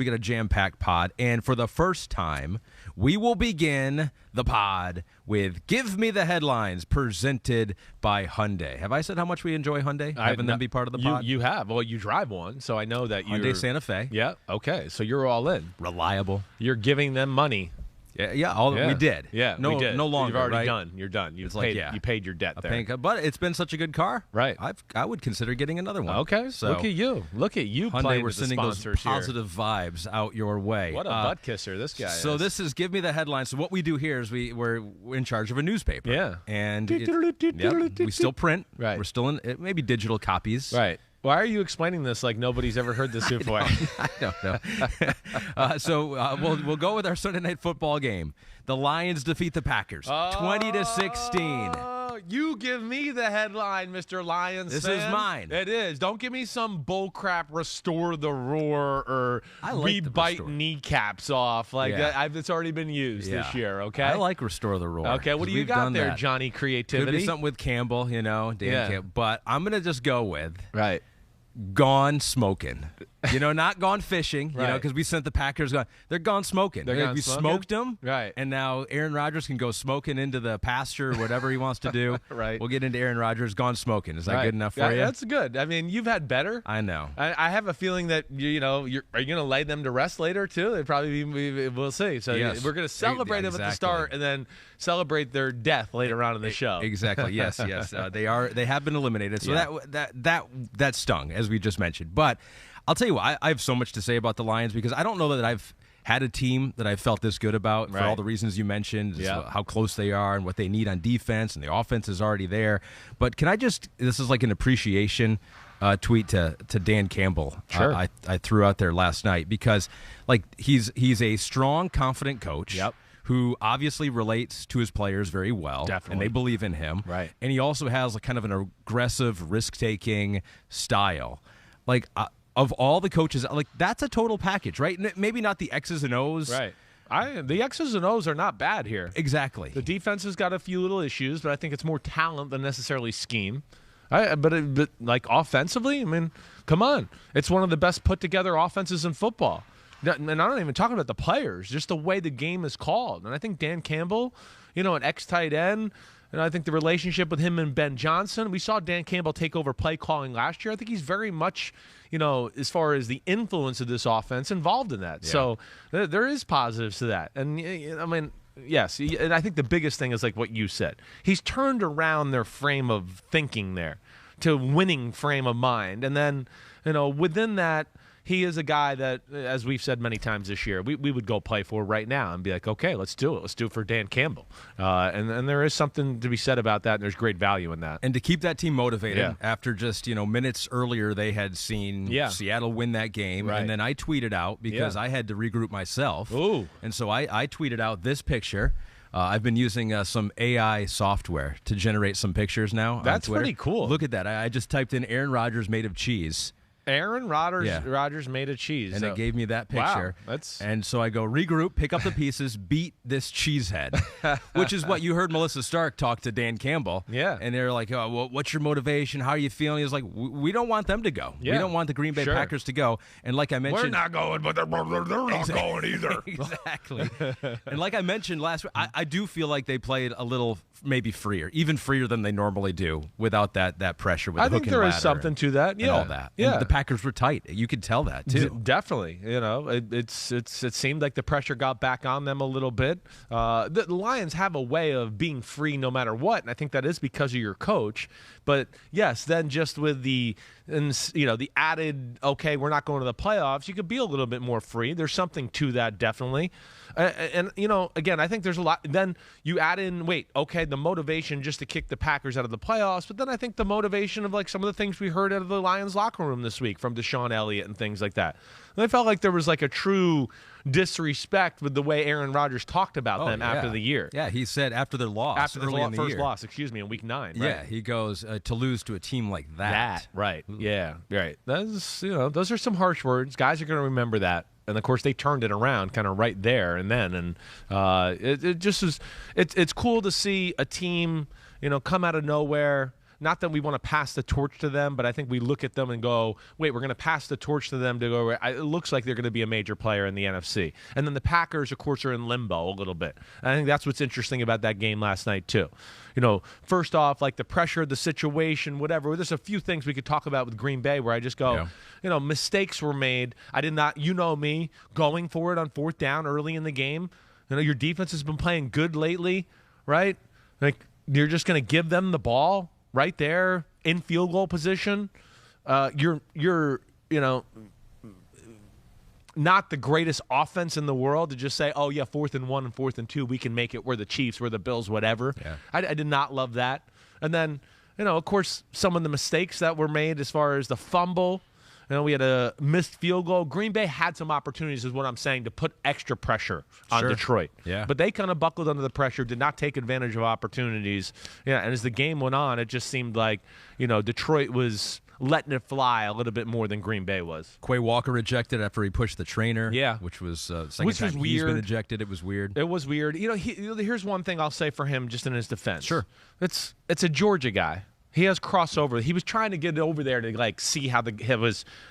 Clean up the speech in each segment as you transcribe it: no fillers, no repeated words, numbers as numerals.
We got a jam-packed pod, and for the first time, we will begin the pod with Give Me the Headlines, presented by Hyundai. Have I said how much we enjoy Hyundai, having them be part of the pod? You have. Well, you drive one, so I know that you're... Hyundai Santa Fe. Yeah, okay, so you're all in. Reliable. You're giving them money. Yeah, we did. Yeah, no, we did. No longer, You've already right? done. You're done. You paid your debt there. But it's been such a good car. Right. I would consider getting another one. Okay, so look at you. Look at you Hyundai, playing we're with the sending those sponsors here. positive vibes out your way. What a butt kisser this guy is. So this is Give Me the Headlines. So what we do here is we're in charge of a newspaper. Yeah. And we still print. Right. We're still in maybe digital copies. Right. Why are you explaining this like nobody's ever heard this before? I don't know. So we'll go with our Sunday night football game. The Lions defeat the Packers 20-16. You give me the headline, Mr. Lions This fan. is mine. It is. Don't give me some bullcrap restore the roar or we bite kneecaps off. That. It's already been used this year, okay? I like restore the roar. Okay, what do you got there, Johnny Creativity? Could be something with Campbell, Dan Campbell. But I'm going to just go with gone smoking. Not gone fishing, because we sent the Packers gone. They're gone smoking. We smoked them. Right. And now Aaron Rodgers can go smoking into the pasture or whatever he wants to do. Right. We'll get into Aaron Rodgers gone smoking. Is that good enough for you? That's good. I mean, you've had better. I know. I have a feeling that, are you going to lay them to rest later, too? They probably we'll see. So we're going to celebrate them at the start and then celebrate their death later on in the show. Exactly. Yes. They have been eliminated. So that stung, as we just mentioned. But I'll tell you what, I have so much to say about the Lions because I don't know that I've had a team that I felt this good about for all the reasons you mentioned, how close they are and what they need on defense, and the offense is already there. But can I this is like an appreciation tweet to Dan Campbell. Sure. I threw out there last night because he's a strong, confident coach. Yep. Who obviously relates to his players very well. Definitely. And they believe in him. Right. And he also has kind of an aggressive, risk-taking style. Of all the coaches, that's a total package, right? Maybe not the X's and O's. Right. The X's and O's are not bad here. Exactly. The defense has got a few little issues, but I think it's more talent than necessarily scheme. But offensively, I mean, come on. It's one of the best put-together offenses in football. And I'm not even talking about the players, just the way the game is called. And I think Dan Campbell, an ex-tight end, and I think the relationship with him and Ben Johnson, we saw Dan Campbell take over play calling last year. I think he's very much, as far as the influence of this offense, involved in that. Yeah. So there is positives to that. And, I mean, yes, and I think the biggest thing is like what you said. He's turned around their frame of thinking there to winning frame of mind. And then, within that, he is a guy that, as we've said many times this year, we would go play for right now and be like, okay, let's do it. Let's do it for Dan Campbell. And there is something to be said about that, and there's great value in that. And to keep that team motivated after just, minutes earlier they had seen Seattle win that game. Right. And then I tweeted out because I had to regroup myself. Ooh. And so I tweeted out this picture. I've been using some AI software to generate some pictures now. That's on Twitter. pretty cool. Look at that. I just typed in Aaron Rodgers made of cheese. Aaron Rodgers made of cheese. And it gave me that picture. Wow, and so I go, regroup, pick up the pieces, beat this cheesehead, which is what you heard Melissa Stark talk to Dan Campbell. Yeah. And they're like, oh, well, what's your motivation? How are you feeling? He was like, we don't want them to go. Yeah. We don't want the Green Bay Packers to go. And like I mentioned. We're not going, but they're not going either. Exactly. And like I mentioned last week, I do feel like they played a little maybe freer, even freer than they normally do without that pressure with the hook and ladder. I think there is something to that. And all that. Yeah. And the Packers were tight. You could tell that too. Definitely. It seemed like the pressure got back on them a little bit. The Lions have a way of being free no matter what, and I think that is because of your coach. But yes, then just with the added, okay, we're not going to the playoffs, you could be a little bit more free. There's something to that, definitely. And again, I think there's a lot. Then you add in, the motivation just to kick the Packers out of the playoffs, but then I think the motivation of like some of the things we heard out of the Lions locker room this week from Deshaun Elliott and things like that. And I felt like there was like a true disrespect with the way Aaron Rodgers talked about them after the year. Yeah, he said after their loss, after the first year. loss, in week 9. Right? Yeah, he goes to lose to a team like that. Right? Yeah, right. Those are some harsh words. Guys are going to remember that. And of course, they turned it around kind of right there and then. And it just is. It's cool to see a team, come out of nowhere. not that we want to pass the torch to them, but I think we look at them and go, wait, we're going to pass the torch to them to go, it looks like they're going to be a major player in the NFC. And then the Packers, of course, are in limbo a little bit. And I think that's what's interesting about that game last night, too. First off, like the pressure, the situation, whatever. There's a few things we could talk about with Green Bay where I just go, mistakes were made. I did not, me, going for it on fourth down early in the game. Your defense has been playing good lately, right? Like, you're just going to give them the ball right there in field goal position. You're not the greatest offense in the world to just say, oh, yeah, 4th and 1 and 4th and 2, we can make it. We're the Chiefs, we're the Bills, whatever. Yeah. I did not love that. And then, of course, some of the mistakes that were made as far as the fumble. We had a missed field goal. Green Bay had some opportunities, is what I'm saying, to put extra pressure on Detroit. Yeah. But they kind of buckled under the pressure, did not take advantage of opportunities. Yeah, and as the game went on, it just seemed like, Detroit was letting it fly a little bit more than Green Bay was. Quay Walker rejected after he pushed the trainer. Yeah. Which was second time he's been ejected. It was weird. It was weird. Here's one thing I'll say for him just in his defense. Sure. It's a Georgia guy. He has crossover. He was trying to get over there to see how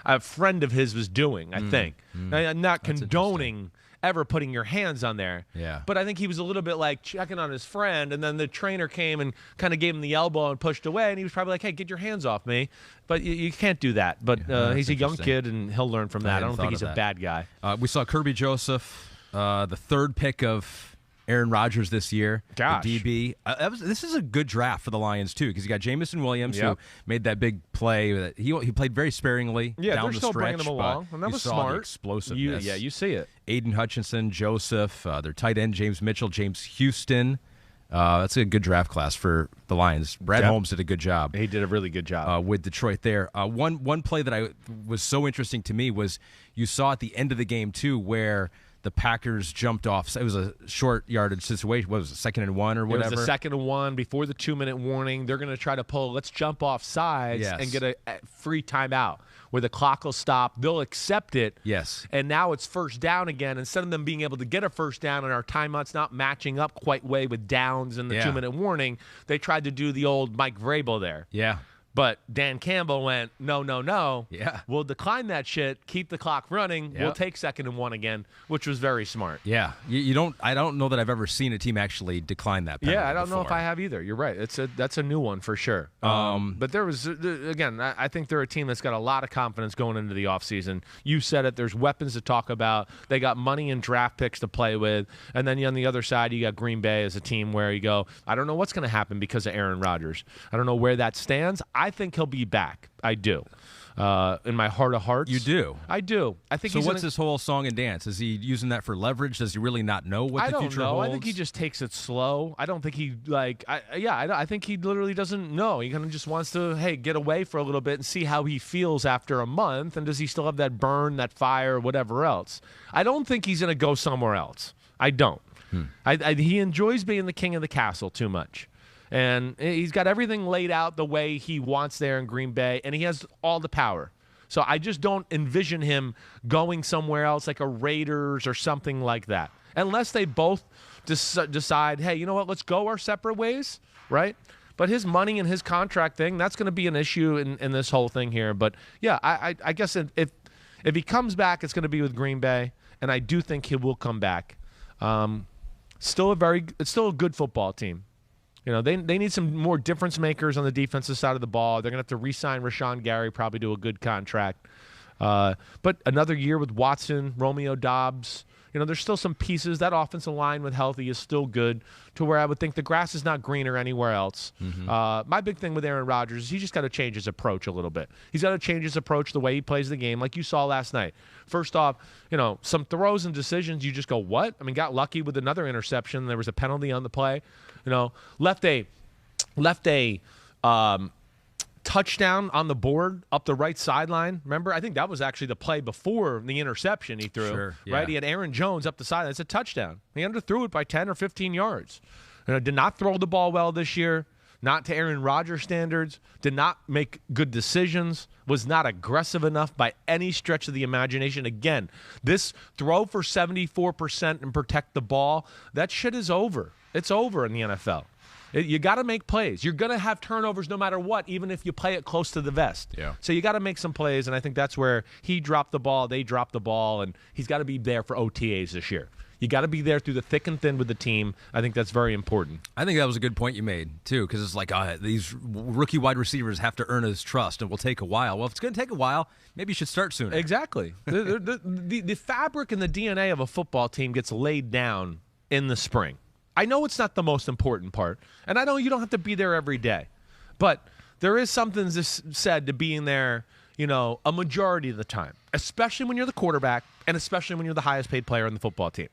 a friend of his was doing, I think. I'm not condoning ever putting your hands on there. Yeah. But I think he was a little bit like checking on his friend, and then the trainer came and kind of gave him the elbow and pushed away, and he was probably like, hey, get your hands off me. But you can't do that. But he's a young kid, and he'll learn from that. I don't think he's a bad guy. We saw Kirby Joseph, the third pick of Aaron Rodgers this year, Gosh. the DB. This is a good draft for the Lions, too, because you got Jamison Williams, who made that big play. He played very sparingly down the stretch. Yeah, they're still bringing him along, and that was smart. The explosiveness. You see it. Aiden Hutchinson, Joseph, their tight end, James Mitchell, James Houston. That's a good draft class for the Lions. Brad Holmes did a good job. He did a really good job. With Detroit there. One play that was so interesting to me was you saw at the end of the game, too, where the Packers jumped off. It was a short yardage situation. What was it, 2nd and 1 or whatever? It was a 2nd and 1 before the 2-minute warning. They're going to try to pull, let's jump off sides and get a free timeout where the clock will stop. They'll accept it. Yes. And now it's first down again. Instead of them being able to get a first down and our timeouts not matching up quite way with downs and the 2-minute warning, they tried to do the old Mike Vrabel there. Yeah. But Dan Campbell went, no. Yeah. We'll decline that shit, keep the clock running. We'll take 2nd and 1 again, which was very smart. Yeah. I don't know that I've ever seen a team actually decline that penalty. Yeah, I don't know if before. I have either. You're right. That's a new one for sure. But there was, again, I think they're a team that's got a lot of confidence going into the offseason. You said it. There's weapons to talk about. They got money and draft picks to play with. And then on the other side, you got Green Bay as a team where you go, I don't know what's going to happen because of Aaron Rodgers. I don't know where that stands. I think he'll be back. I do. In my heart of hearts. You do? I do. I think. So what's this whole song and dance? Is he using that for leverage? Does he really not know what the future holds? I think he just takes it slow. I don't think he I think he literally doesn't know. He kind of just wants to get away for a little bit and see how he feels after a month, and does he still have that burn, that fire, whatever else. I don't think he's going to go somewhere else. I don't. He enjoys being the king of the castle too much. And he's got everything laid out the way he wants there in Green Bay, and he has all the power. So I just don't envision him going somewhere else like a Raiders or something like that. Unless they both decide, hey, you know what, let's go our separate ways, right? But his money and his contract thing, that's going to be an issue in this whole thing here. But, yeah, I guess if he comes back, it's going to be with Green Bay, and I do think he will come back. It's still a good football team. They need some more difference makers on the defensive side of the ball. They're going to have to re-sign Rashawn Gary, probably to a good contract. But another year with Watson, Romeo Doubs. There's still some pieces. That offensive line with healthy is still good to where I would think the grass is not greener anywhere else. My big thing with Aaron Rodgers is he just got to change his approach a little bit. He's got to change his approach, the way he plays the game, like you saw last night. First off, some throws and decisions, you just go, what? I mean, got lucky with another interception. There was a penalty on the play. Left a touchdown on the board up the right sideline. Remember, I think that was actually the play before the interception he threw. Sure, yeah. Right? He had Aaron Jones up the sideline. It's a touchdown. He underthrew it by 10 or 15 yards. Did not throw the ball well this year. Not to Aaron Rodgers standards. Did not make good decisions. Was not aggressive enough by any stretch of the imagination. Again, this throw for 74% and protect the ball, that shit is over. It's over in the NFL. You got to make plays. You're going to have turnovers no matter what, even if you play it close to the vest. Yeah. So you got to make some plays, and I think that's where he dropped the ball, they dropped the ball, and he's got to be there for OTAs this year. You got to be there through the thick and thin with the team. I think that's very important. I think that was a good point you made, too, because it's like these rookie wide receivers have to earn his trust and will take a while. Well, if it's going to take a while, maybe you should start sooner. Exactly. The fabric and the DNA of a football team gets laid down in the spring. I know it's not the most important part, and I know you don't have to be there every day, but there is something said to being there, a majority of the time, especially when you're the quarterback and especially when you're the highest paid player on the football team.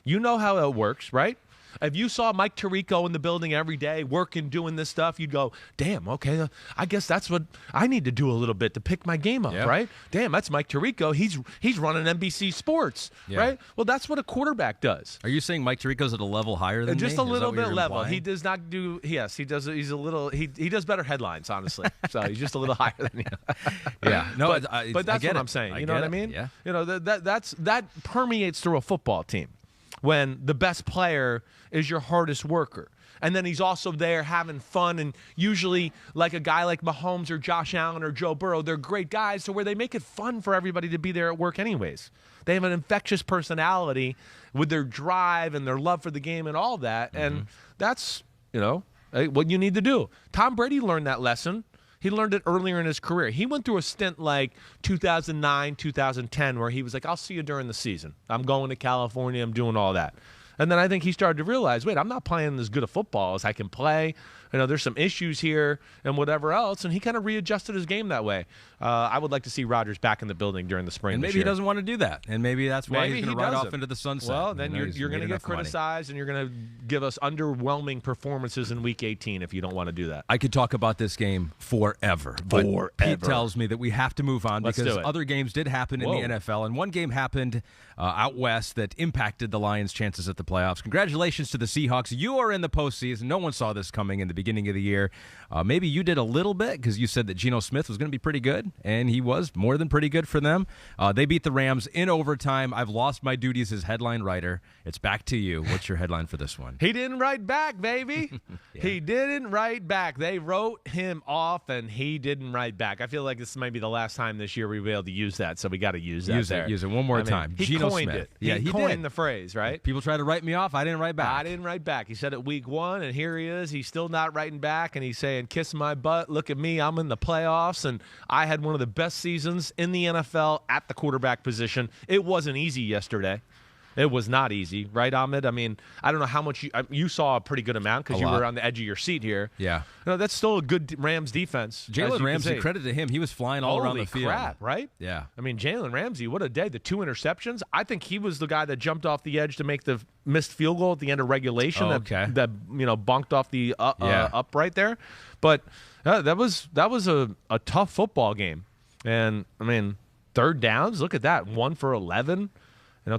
You know how it works, right? If you saw Mike Tirico in the building every day working, doing this stuff, you'd go, damn, okay, I guess that's what I need to do a little bit to pick my game up, right? Damn, that's Mike Tirico. He's running NBC Sports, right? Well, that's what a quarterback does. Are you saying Mike Tirico's at a level higher than Just me? a little bit level. Implying? He does not do, yes, he does. He's a little, he does better headlines, honestly. So he's just a little higher than you. Yeah. No, but that's what I'm saying. You know what I mean? Yeah. That permeates through a football team. When the best player is your hardest worker. And then he's also there having fun, and usually like a guy like Mahomes or Josh Allen or Joe Burrow, they're great guys, so where they make it fun for everybody to be there at work anyways. They have an infectious personality with their drive and their love for the game and all that, and that's, what you need to do. Tom Brady learned that lesson. He learned it earlier in his career. He went through a stint like 2009, 2010, where he was like, I'll see you during the season. I'm going to California. I'm doing all that. And then I think he started to realize, wait, I'm not playing as good a football as I can play. There's some issues here and whatever else. And he kind of readjusted his game that way. I would like to see Rodgers back in the building during the spring. And maybe he doesn't want to do that. And maybe that's why he's going to ride off into the sunset. Well, then you're going to get criticized, and you're going to give us underwhelming performances in Week 18 if you don't want to do that. I could talk about this game forever. But Pete tells me that we have to move on because other games did happen in the NFL. And one game happened out west that impacted the Lions' chances at the playoffs. Congratulations to the Seahawks. You are in the postseason. No one saw this coming in the beginning of the year. Maybe you did a little bit because you said that Geno Smith was going to be pretty good, and he was more than pretty good for them. They beat the Rams in overtime. I've lost my duties as headline writer. It's back to you. What's your headline for this one? He didn't write back, baby. He didn't write back. They wrote him off, and he didn't write back. I feel like this might be the last time this year we'll be able to use that, so we got to use that. Use it one more time. He Geno coined Smith. it. Yeah, he coined the phrase, right? People try to write me off. I didn't write back. I didn't write back. He said it week 1, and here he is. He's still not writing back, and he's saying, kiss my butt, look at me, I'm in the playoffs, and I had one of the best seasons in the NFL at the quarterback position. It wasn't easy yesterday. It was not easy, right, Ahmed? I mean, I don't know how much you saw a pretty good amount because you were on the edge of your seat here. Yeah. That's still a good Rams defense. Jalen Ramsey, credit to him. He was flying all around the field. Holy crap, right? Yeah. I mean, Jalen Ramsey, what a day. The 2 interceptions. I think he was the guy that jumped off the edge to make the missed field goal at the end of regulation that bonked off the up right there. But that was a tough football game. And, I mean, third downs, look at that. 1 for 11.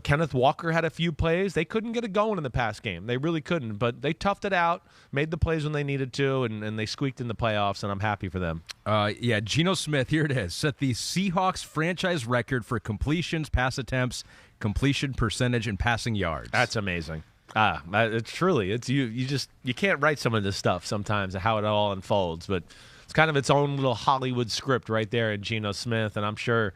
Kenneth Walker had a few plays. They couldn't get it going in the past game. They really couldn't, but they toughed it out, made the plays when they needed to, and they squeaked in the playoffs, and I'm happy for them. Geno Smith, here it is, set the Seahawks franchise record for completions, pass attempts, completion percentage, and passing yards. That's amazing. It's truly, you can't write some of this stuff sometimes, how it all unfolds, but it's kind of its own little Hollywood script right there in Geno Smith, and I'm sure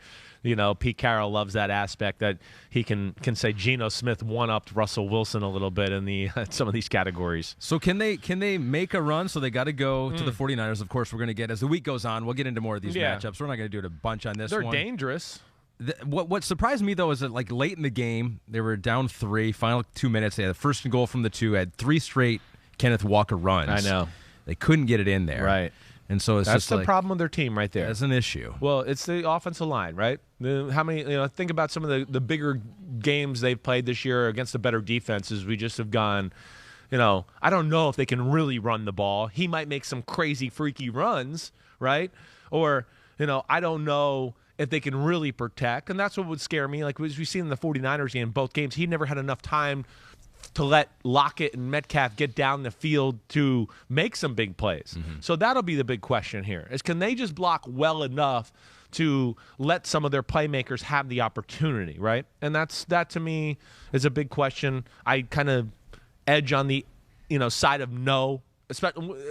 Pete Carroll loves that aspect that he can say Geno Smith one-upped Russell Wilson a little bit in some of these categories. So can they make a run? So they got to go to the 49ers. Of course, we're going to get, as the week goes on, we'll get into more of these matchups. We're not going to do it a bunch on this one. They're dangerous. What surprised me, though, is that like late in the game, they were down 3, final 2 minutes. They had the first and goal from the 2, had 3 straight Kenneth Walker runs. I know. They couldn't get it in there. Right. And so that's the problem with their team right there. That's an issue. Well, it's the offensive line, right? How many? Think about some of the bigger games they've played this year against the better defenses. We just have gone. I don't know if they can really run the ball. He might make some crazy, freaky runs, right? Or I don't know if they can really protect, and that's what would scare me. Like as we see in the 49ers game, both games, he never had enough time to let Lockett and Metcalf get down the field to make some big plays. So that'll be the big question here, is can they just block well enough to let some of their playmakers have the opportunity, right? And that to me is a big question. I kind of edge on the side of no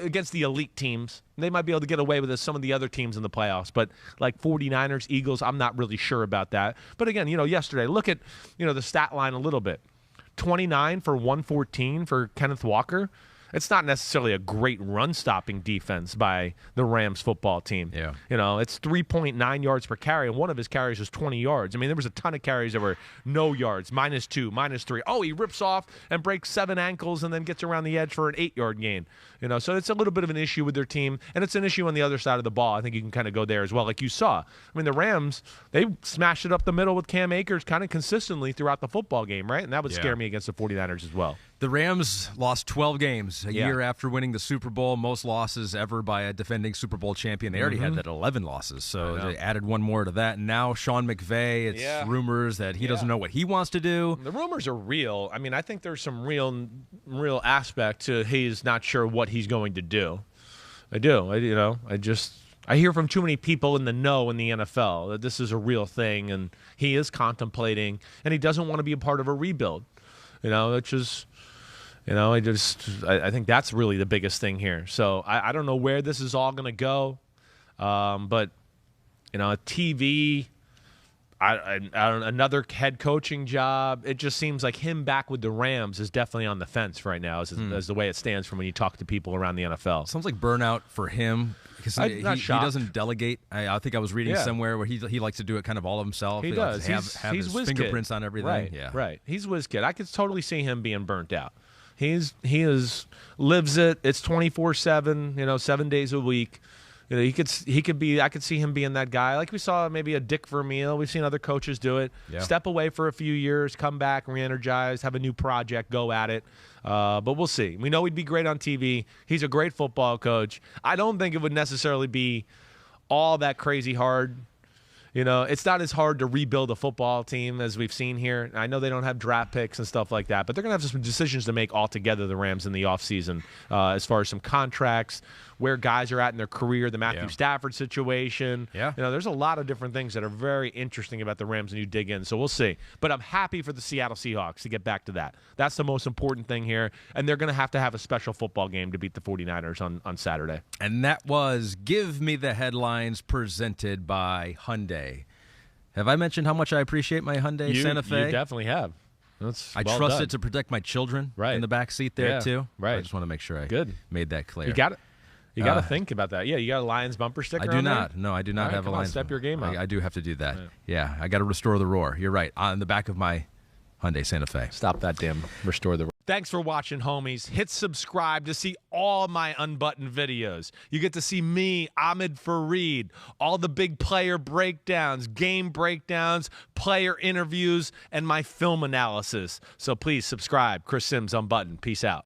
against the elite teams. They might be able to get away with some of the other teams in the playoffs, but like 49ers, Eagles, I'm not really sure about that. But again, yesterday, look at, the stat line a little bit. 29 for 114 for Kenneth Walker. It's not necessarily a great run-stopping defense by the Rams football team. Yeah. It's 3.9 yards per carry, and one of his carries was 20 yards. I mean, there was a ton of carries that were no yards, -2, -3. Oh, he rips off and breaks 7 ankles and then gets around the edge for an 8-yard gain. So it's a little bit of an issue with their team, and it's an issue on the other side of the ball. I think you can kind of go there as well, like you saw. I mean, the Rams, they smashed it up the middle with Cam Akers kind of consistently throughout the football game, right? And that would scare me against the 49ers as well. The Rams lost 12 games a year after winning the Super Bowl, most losses ever by a defending Super Bowl champion. They already had that 11 losses, so they added one more to that. And now Sean McVay, it's rumors that he doesn't know what he wants to do. The rumors are real. I mean, I think there's some real aspect to he's not sure what he's going to do. I do. I hear from too many people in the know in the NFL that this is a real thing, and he is contemplating, and he doesn't want to be a part of a rebuild. Which is... I think that's really the biggest thing here. So I don't know where this is all going to go, but TV, another head coaching job. It just seems like him back with the Rams is definitely on the fence right now, as the way it stands from when you talk to people around the NFL. Sounds like burnout for him. Because he doesn't delegate. I think I was reading somewhere where he likes to do it kind of all himself. He does. Have his fingerprints on everything. Right, right. He's whiz kid. I could totally see him being burnt out. He lives it. It's 24/7. 7 days a week. He could be. I could see him being that guy. Like we saw maybe a Dick Vermeil. We've seen other coaches do it. Yeah. Step away for a few years, come back, re-energize, have a new project, go at it. But we'll see. We know he'd be great on TV. He's a great football coach. I don't think it would necessarily be all that crazy hard. It's not as hard to rebuild a football team as we've seen here. I know they don't have draft picks and stuff like that, but they're going to have some decisions to make altogether, the Rams, in the offseason, as far as some contracts, where guys are at in their career, the Matthew Stafford situation. Yeah. There's a lot of different things that are very interesting about the Rams when you dig in, so we'll see. But I'm happy for the Seattle Seahawks to get back to that. That's the most important thing here, and they're going to have a special football game to beat the 49ers on Saturday. And that was Give Me the Headlines, presented by Hyundai. Have I mentioned how much I appreciate my Hyundai Santa Fe? You definitely have. I trust it to protect my children in the back seat there, too. Right. I just want to make sure I made that clear. You got it. You got to think about that. Yeah, you got a Lions bumper sticker on there? I do not. No, I do not have a Lions. Step your game up. I do have to do that. Yeah, I got to restore the roar. You're right. On the back of my Hyundai Santa Fe. Stop that damn restore the roar. Thanks for watching, homies. Hit subscribe to see all my unbuttoned videos. You get to see me, Ahmed Fareed, all the big player breakdowns, game breakdowns, player interviews, and my film analysis. So please subscribe. Chris Simms Unbuttoned. Peace out.